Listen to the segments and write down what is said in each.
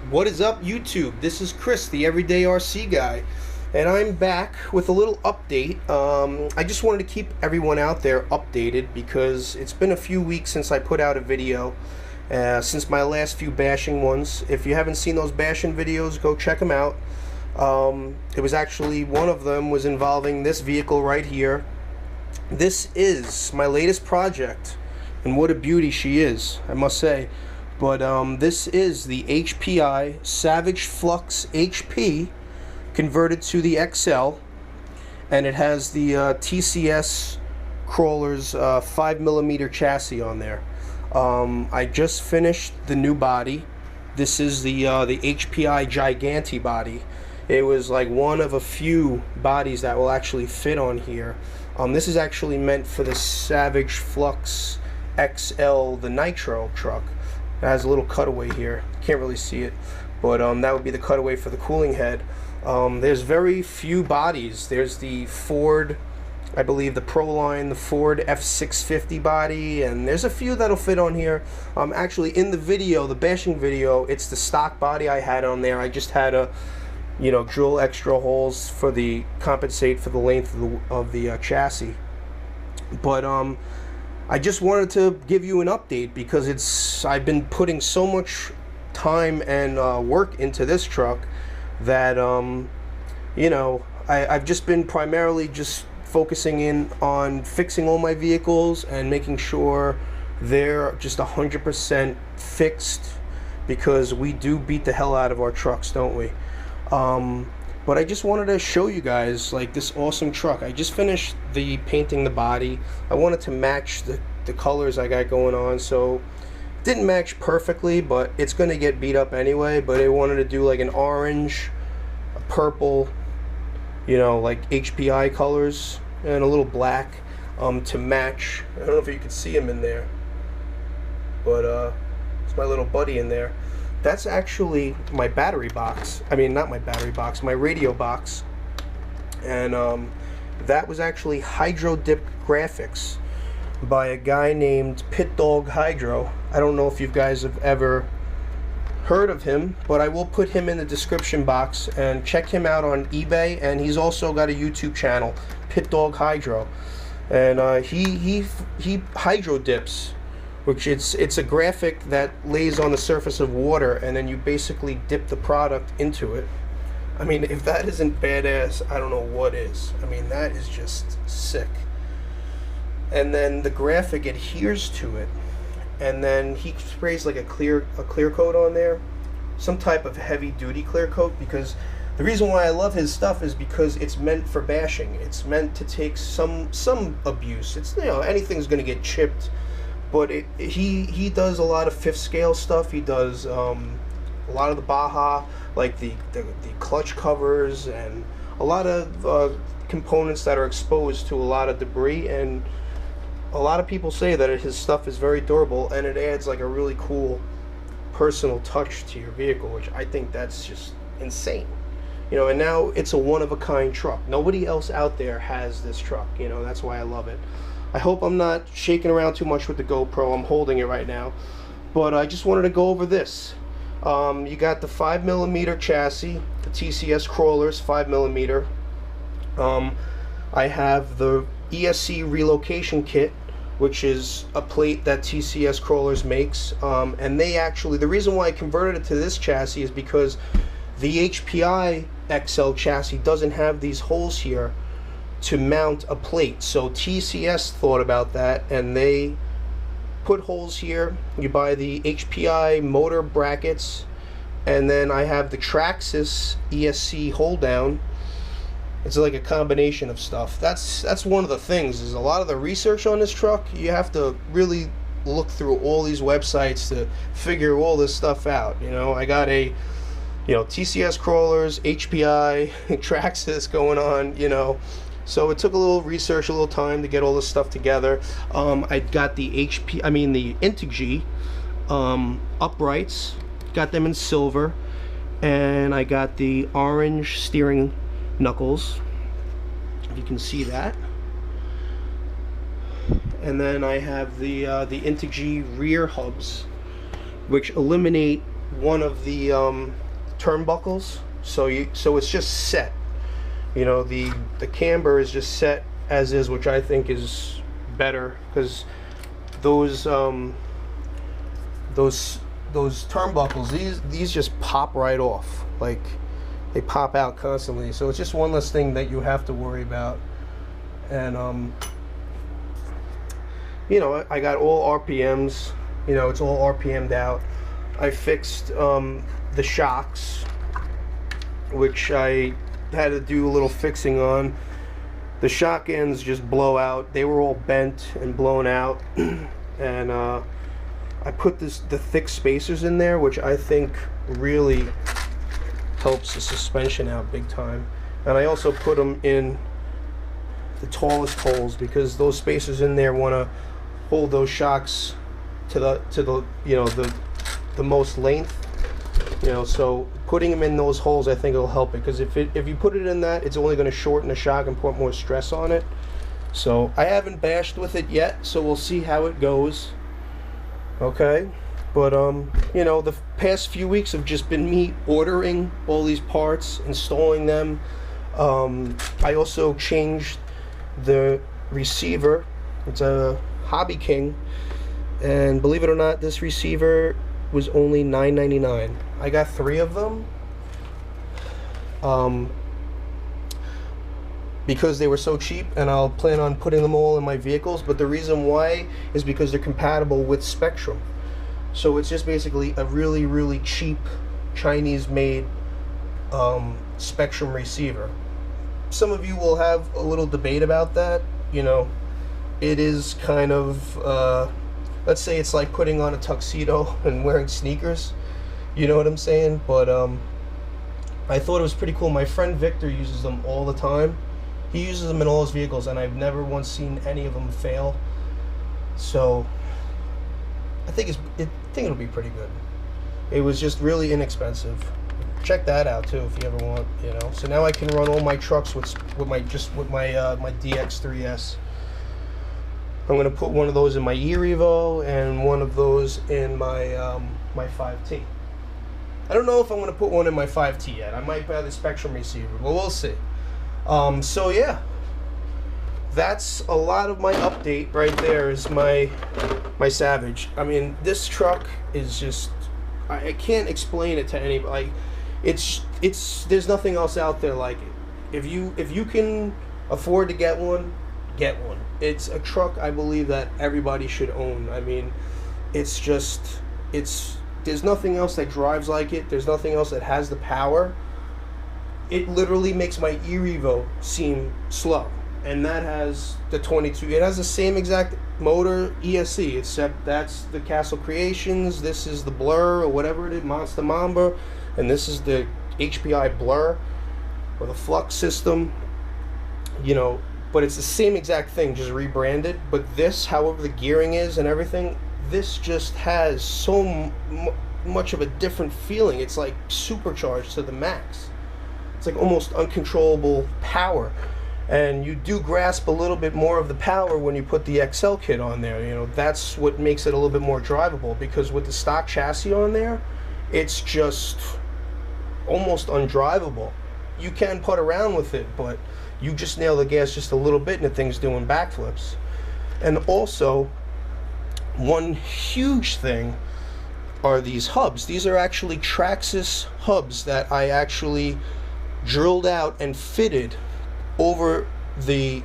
What is up, YouTube? This is Chris, the Everyday RC Guy, and I'm back with a little update. I just wanted to keep everyone out there updated because it's been a few weeks since I put out a video, since my last few bashing ones. If you haven't seen those bashing videos, go check them out. It was actually, one of them was involving this vehicle right here. This is my latest project, and what a beauty she is, I must say. But this is the HPI Savage Flux HP converted to the XL, and it has the TCS Crawler's 5mm chassis on there. I just finished the new body. This is the HPI Giganti body. It was like one of a few bodies that will actually fit on here. This is actually meant for the Savage Flux XL, the Nitro truck. It has a little cutaway here. Can't really see it, but that would be the cutaway for the cooling head. There's very few bodies. There's the Ford, I believe the Pro line, the Ford F650 body, and there's a few that'll fit on here. Actually, in the video, the bashing video, it's the stock body I had on there. I just had to, drill extra holes for the compensate for the length of the chassis. But I just wanted to give you an update because I've been putting so much time and work into this truck that I've just been primarily just focusing in on fixing all my vehicles and making sure they're just 100% fixed, because we do beat the hell out of our trucks, don't we? But I just wanted to show you guys like this awesome truck. I just finished painting the body. I wanted to match the colors I got going on, so it didn't match perfectly, but it's gonna get beat up anyway. But I wanted to do like an orange, a purple, like HPI colors, and a little black to match. I don't know if you can see him in there, but it's my little buddy in there. That's actually my battery box. I mean, not my battery box, my radio box. And that was actually hydro dip graphics by a guy named PITDAWG HYDRO. I don't know if you guys have ever heard of him, but I will put him in the description box, and check him out on eBay. And he's also got a YouTube channel, PITDAWG HYDRO, and he hydro dips, which it's a graphic that lays on the surface of water, and then you basically dip the product into it. I mean, if that isn't badass, I don't know what is. I mean, that is just sick. And then the graphic adheres to it, and then he sprays like a clear coat on there, some type of heavy duty clear coat, because the reason why I love his stuff is because it's meant for bashing. It's meant to take some abuse. It's, anything's gonna get chipped. But he does a lot of fifth scale stuff. He does a lot of the Baja, like the clutch covers, and a lot of components that are exposed to a lot of debris. And a lot of people say that his stuff is very durable, and it adds like a really cool personal touch to your vehicle, which I think that's just insane. And now it's a one-of-a-kind truck. Nobody else out there has this truck. That's why I love it. I hope I'm not shaking around too much with the GoPro. I'm holding it right now. But I just wanted to go over this. You got the 5mm chassis, the TCS Crawler's 5mm. I have the ESC relocation kit, which is a plate that TCS Crawlers makes. And they actually, the reason why I converted it to this chassis is because the HPI XL chassis doesn't have these holes here to mount a plate. So TCS thought about that, and they put holes here. You buy the HPI motor brackets, and then I have the Traxxas ESC hold down. It's like a combination of stuff. That's one of the things, is a lot of the research on this truck, you have to really look through all these websites to figure all this stuff out. I got a TCS Crawlers, HPI, Traxxas going on, So it took a little research, a little time to get all this stuff together. I got the the PITDAWG uprights, got them in silver, and I got the orange steering knuckles, if you can see that. And then I have the PITDAWG rear hubs, which eliminate one of the turnbuckles, so it's just set. You know, the camber is just set as is, which I think is better, because those turnbuckles, these just pop right off. Like, they pop out constantly. So it's just one less thing that you have to worry about. And you know, I got all RPMs. You know, it's all RPM'd out. I fixed the shocks, which I had to do a little fixing on. The shock ends just blow out. They were all bent and blown out. And I put the thick spacers in there, which I think really helps the suspension out big time. And I also put them in the tallest holes, because those spacers in there want to hold those shocks to the you know, the most length. You know, so putting them in those holes, I think it'll help it, because if you put it in that, it's only going to shorten the shock and put more stress on it. So I haven't bashed with it yet, so we'll see how it goes. Okay, but you know, the past few weeks have just been me ordering all these parts, installing them. I also changed the receiver. It's a Hobby King, and believe it or not, this receiver was only $9.99. I got 3 of them because they were so cheap, and I'll plan on putting them all in my vehicles. But the reason why is because they're compatible with Spectrum. So it's just basically a really, really cheap Chinese-made Spectrum receiver. Some of you will have a little debate about that. You know, it is kind of, let's say it's like putting on a tuxedo and wearing sneakers. You know what I'm saying? But I thought it was pretty cool. My friend Victor uses them all the time. He uses them in all his vehicles, and I've never once seen any of them fail. So I think it'll be pretty good. It was just really inexpensive. Check that out too if you ever want. You know. So now I can run all my trucks with my DX3S. I'm gonna put one of those in my E-Revo and one of those in my my 5T. I don't know if I'm gonna put one in my 5T yet. I might buy the Spectrum receiver, but we'll see. So yeah, that's a lot of my update right there. Is my Savage. I mean, this truck is just, I can't explain it to anybody. Like, it's there's nothing else out there like it. If you can afford to get one, get one. It's a truck I believe that everybody should own. I mean, it's just, there's nothing else that drives like it. There's nothing else that has the power. It literally makes my E-Revo seem slow. And that has the 22. It has the same exact motor, ESC, except that's the Castle Creations. This is the Blur, or whatever it is, Monster Mamba. And this is the HPI Blur, or the Flux system. You know, but it's the same exact thing, just rebranded. But this, however the gearing is and everything, this just has so much of a different feeling. It's like supercharged to the max. It's like almost uncontrollable power. And you do grasp a little bit more of the power when you put the XL kit on there. You know, that's what makes it a little bit more drivable, because with the stock chassis on there, it's just almost undrivable. You can put around with it, but you just nail the gas just a little bit and the thing's doing backflips. And also, one huge thing are these hubs. These are actually Traxxas hubs that I actually drilled out and fitted over the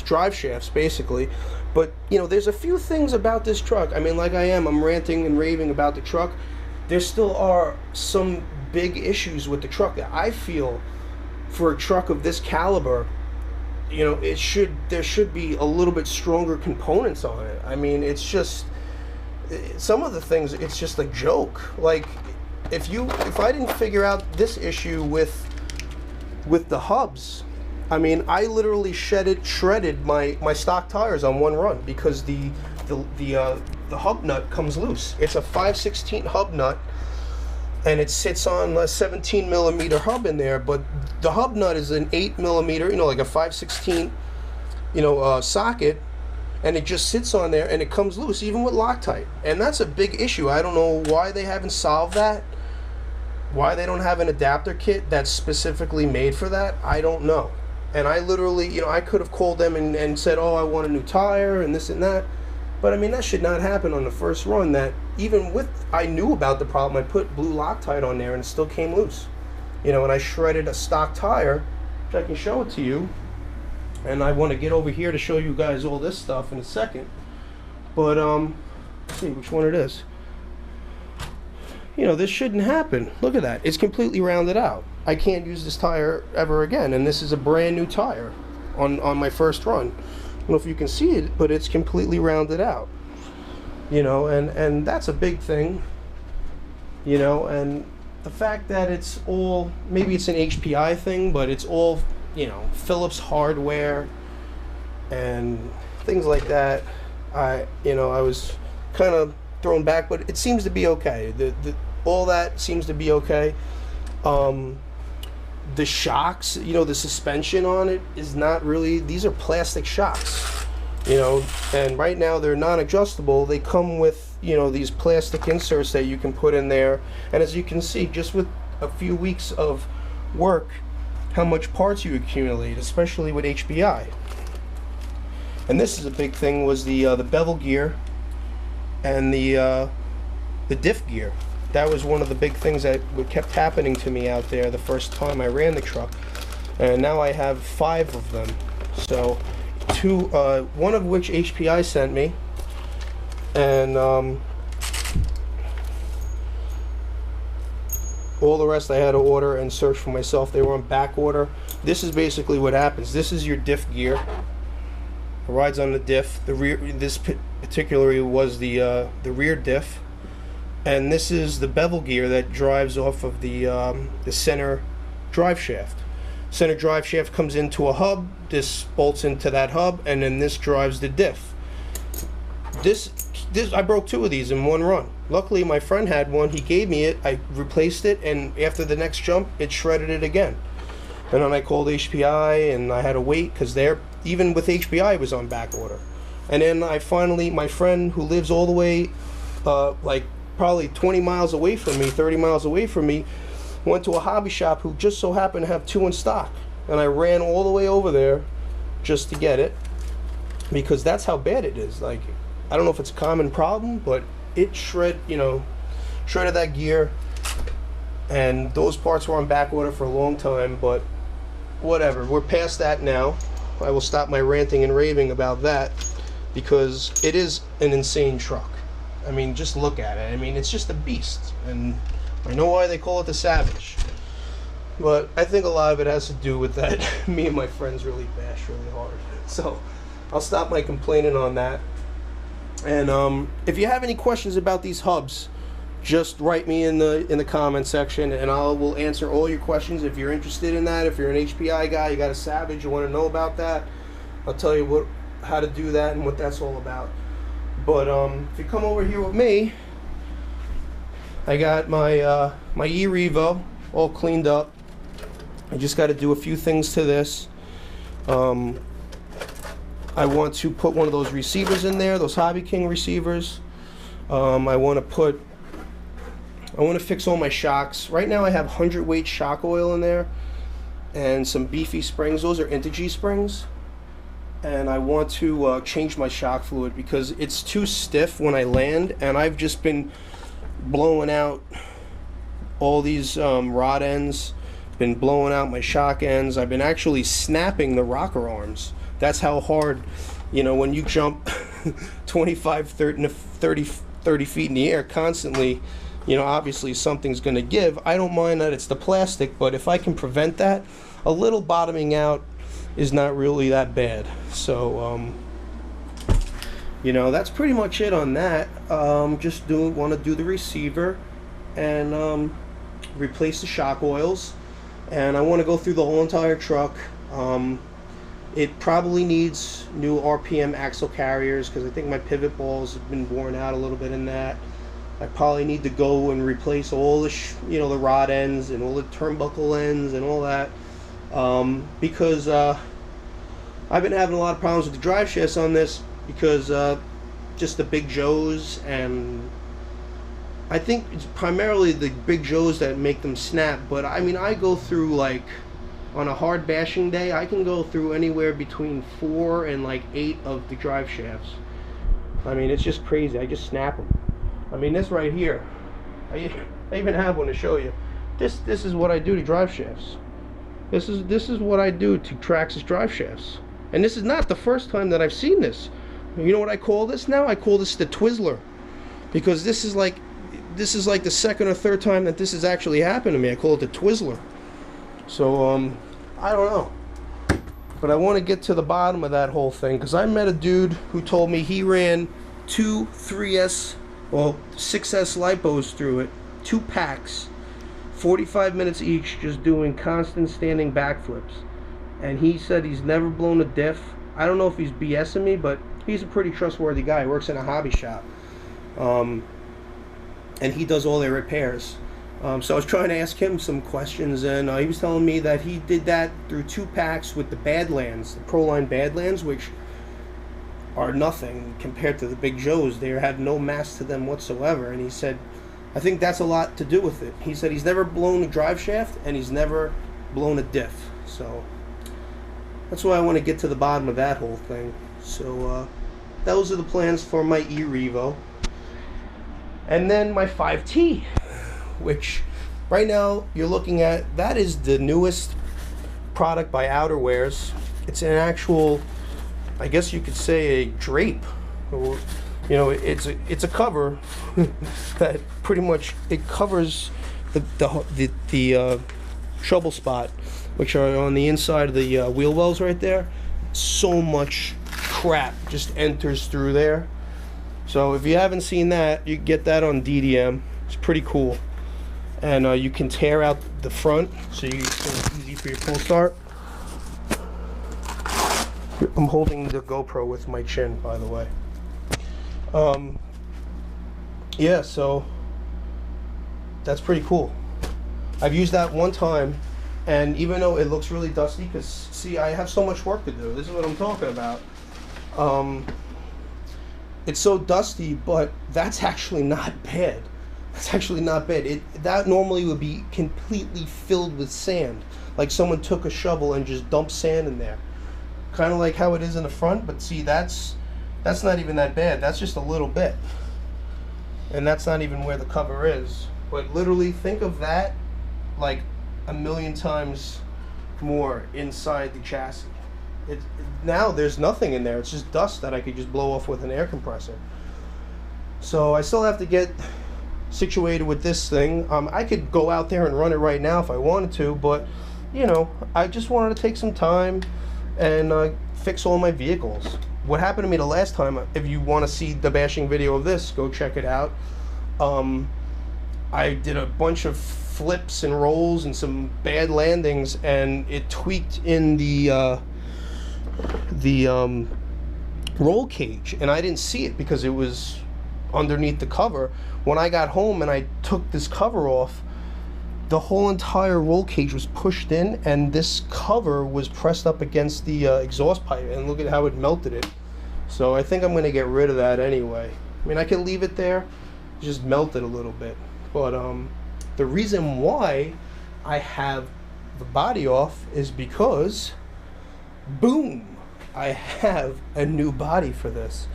drive shafts, basically. But you know, there's a few things about this truck. I mean, like I'm ranting and raving about the truck. There still are some big issues with the truck. I feel for a truck of this caliber, you know, there should be a little bit stronger components on it. I mean, it's just some of the things, it's just a joke. Like, if I didn't figure out this issue with the hubs, I mean, I literally shredded my stock tires on one run, because the hub nut comes loose. It's a 5/16 hub nut, and it sits on a 17 millimeter hub in there, but the hub nut is an 8 millimeter, you know, like a 5/16, you know, socket, and it just sits on there and it comes loose even with Loctite, and that's a big issue. I don't know why they haven't solved that, why they don't have an adapter kit that's specifically made for that. I don't know. And I literally, you know, I could have called them and said, oh, I want a new tire and this and that, but I mean, that should not happen on the first run. That even with, I knew about the problem, I put blue Loctite on there and it still came loose, you know. And I shredded a stock tire, which I can show it to you, and I want to get over here to show you guys all this stuff in a second. But let's see which one it is. You know, this shouldn't happen. Look at that, it's completely rounded out. I can't use this tire ever again, and this is a brand new tire on my first run. I don't know if you can see it, but it's completely rounded out, you know. And that's a big thing, you know. And the fact that it's all, maybe it's an HPI thing, but it's all, you know, Phillips hardware and things like that. You know, I was kind of thrown back, but it seems to be okay. All that seems to be okay. The shocks, you know, the suspension on it is not really, these are plastic shocks, you know, and right now they're non-adjustable. They come with, you know, these plastic inserts that you can put in there, and as you can see, just with a few weeks of work, how much parts you accumulate, especially with HPI. And this is a big thing, was the bevel gear and the diff gear. That was one of the big things that kept happening to me out there the first time I ran the truck, and now I have 5 of them. So one of which HPI sent me, and all the rest I had to order and search for myself. They were on back order. This is basically what happens. This is your diff gear. It rides on the diff. The rear, this particularly was the rear diff. And this is the bevel gear that drives off of the center drive shaft. Center drive shaft comes into a hub, this bolts into that hub, and then this drives the diff. This I broke 2 of these in one run. Luckily my friend had one, he gave me it, I replaced it, and after the next jump it shredded it again. And then I called HPI and I had to wait, because even with HPI it was on back order. And then I finally, my friend who lives all the way like probably 20 miles away from me, 30 miles away from me, went to a hobby shop who just so happened to have 2 in stock, and I ran all the way over there just to get it, because that's how bad it is. Like, I don't know if it's a common problem, but it shredded that gear, and those parts were on back order for a long time. But whatever, we're past that now. I will stop my ranting and raving about that, because it is an insane truck. I mean, just look at it. I mean, it's just a beast, and I know why they call it the Savage, but I think a lot of it has to do with that me and my friends really bash really hard. So I'll stop my complaining on that. And if you have any questions about these hubs, just write me in the comment section, and I will answer all your questions. If you're interested in that, if you're an HPI guy, you got a Savage, you want to know about that, I'll tell you how to do that and what that's all about. But if you come over here with me, I got my my E-Revo all cleaned up. I just got to do a few things to this. I want to put one of those receivers in there, those Hobby King receivers. I want to fix all my shocks. Right now I have 100-weight shock oil in there and some beefy springs. Those are Integy springs. And I want to change my shock fluid, because it's too stiff when I land, and I've just been blowing out all these rod ends, been blowing out my shock ends. I've been actually snapping the rocker arms. That's how hard, you know, when you jump 25, 30 feet in the air constantly, you know, obviously something's going to give. I don't mind that it's the plastic, but if I can prevent that, a little bottoming out is not really that bad. So you know, that's pretty much it on that. Just want to do the receiver and replace the shock oils, and I want to go through the whole entire truck. It probably needs new RPM axle carriers, because I think my pivot balls have been worn out a little bit in that. I probably need to go and replace all the you know, the rod ends and all the turnbuckle ends and all that. Because I've been having a lot of problems with the drive shafts on this, because just the Big Joes, and I think it's primarily the Big Joes that make them snap. But I mean, I go through, like, on a hard bashing day, I can go through anywhere between 4 and like 8 of the drive shafts. I mean, it's just crazy. I just snap them. I mean, this right here, I even have one to show you. This is what I do to drive shafts. This is what I do to Traxxas drive shafts. And this is not the first time that I've seen this. You know what I call this now? I call this the Twizzler, because this is like the second or third time that this has actually happened to me. I call it the Twizzler. So I don't know, but I want to get to the bottom of that whole thing, because I met a dude who told me he ran 2 3S, well 6S lipos through it, 2 packs, 45 minutes each, just doing constant standing backflips, and he said he's never blown a diff. I don't know if he's BSing me, but he's a pretty trustworthy guy. He works in a hobby shop, and he does all their repairs. So I was trying to ask him some questions, and he was telling me that he did that through 2 packs with the Badlands, the Proline Badlands, which are nothing compared to the Big Joes. They have no mass to them whatsoever. And he said, I think that's a lot to do with it. He said he's never blown a drive shaft, and he's never blown a diff. So that's why I want to get to the bottom of that whole thing. So those are the plans for my E-Revo. And then my 5T, which right now you're looking at, that is the newest product by Outerwears. It's an actual, I guess you could say, a drape, or, you know, it's a cover that pretty much, it covers the trouble spot, which are on the inside of the wheel wells right there. So much crap just enters through there. So if you haven't seen that, you get that on DDM. It's pretty cool. And you can tear out the front, so it's easy for your pull start. I'm holding the GoPro with my chin, by the way. Yeah, so that's pretty cool. I've used that one time, and even though it looks really dusty, because see, I have so much work to do. This is what I'm talking about. It's so dusty, but that's actually not bad. That's actually not bad. That normally would be completely filled with sand, like someone took a shovel and just dumped sand in there, kind of like how it is in the front. But see, that's not even that bad. That's just a little bit, and that's not even where the cover is. But literally, think of that like a million times more inside the chassis. Now there's nothing in there. It's just dust that I could just blow off with an air compressor. So I still have to get situated with this thing. I could go out there and run it right now if I wanted to, but you know, I just wanted to take some time and fix all my vehicles. What happened to me the last time, if you want to see the bashing video of this, go check it out. I did a bunch of flips and rolls and some bad landings, and it tweaked in the roll cage, and I didn't see it because it was underneath the cover. When I got home and I took this cover off, the whole entire roll cage was pushed in, and this cover was pressed up against the exhaust pipe, and look at how it melted it. So I think I'm going to get rid of that anyway. I mean, I can leave it there, just melt it a little bit. But the reason why I have the body off is because, boom, I have a new body for this.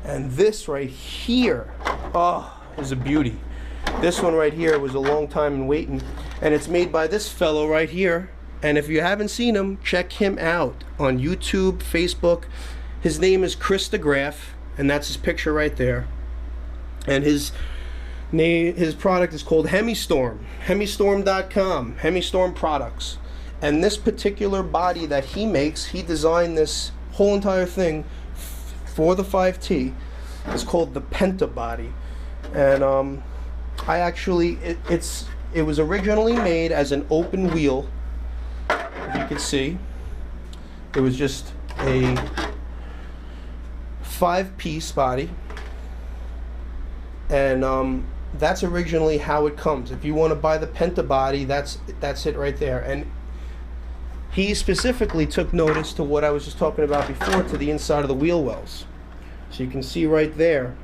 And this right here, oh, is a beauty. This one right here was a long time in waiting, and it's made by this fellow right here. And if you haven't seen him, check him out on YouTube, Facebook. His name is Chris DeGraff, and that's his picture right there. And his product is called Hemistorm, Hemistorm.com, Hemistorm Products. And this particular body that he makes, he designed this whole entire thing for the 5T. It's called the Penta body. And I actually, it was originally made as an open wheel. If you can see, it was just a 5-piece body, and that's originally how it comes. If you want to buy the Penta body, that's it right there. And he specifically took notice to what I was just talking about before, to the inside of the wheel wells. So you can see right there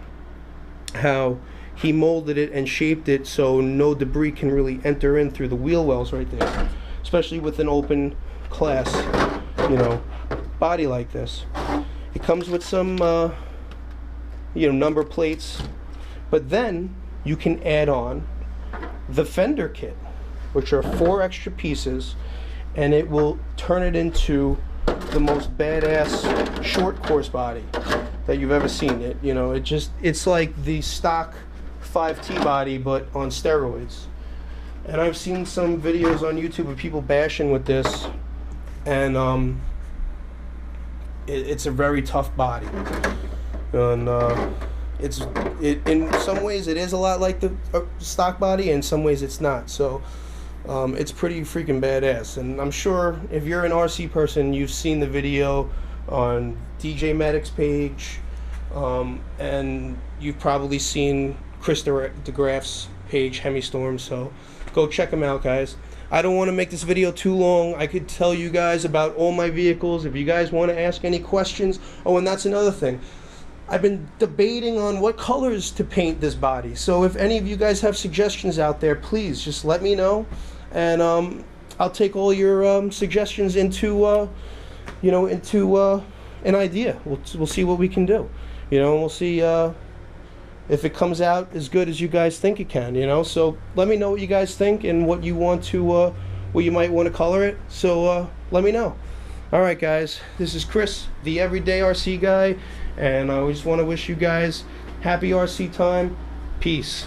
how he molded it and shaped it so no debris can really enter in through the wheel wells right there, especially with an open class, you know, body like this. It comes with some you know, number plates, but then you can add on the fender kit, which are 4 extra pieces, and it will turn it into the most badass short course body that you've ever seen. It, you know, it's like the stock 5T body but on steroids. And I've seen some videos on YouTube of people bashing with this, and it's a very tough body, and in some ways it is a lot like the stock body, and in some ways it's not. So it's pretty freaking badass. And I'm sure if you're an RC person, you've seen the video on DJ Medic's page, and you've probably seen Chris DeGraff's page, Hemistorm. So go check them out, guys. I don't want to make this video too long. I could tell you guys about all my vehicles if you guys want to ask any questions. Oh, and that's another thing. I've been debating on what colors to paint this body. So if any of you guys have suggestions out there, please just let me know, and I'll take all your suggestions into you know, into an idea. We'll see what we can do. You know, and we'll see if it comes out as good as you guys think it can. You know, so let me know what you guys think and what you want to what you might want to color it. So let me know. All right, guys, this is Chris, the Everyday RC Guy, and I just want to wish you guys happy RC time. Peace.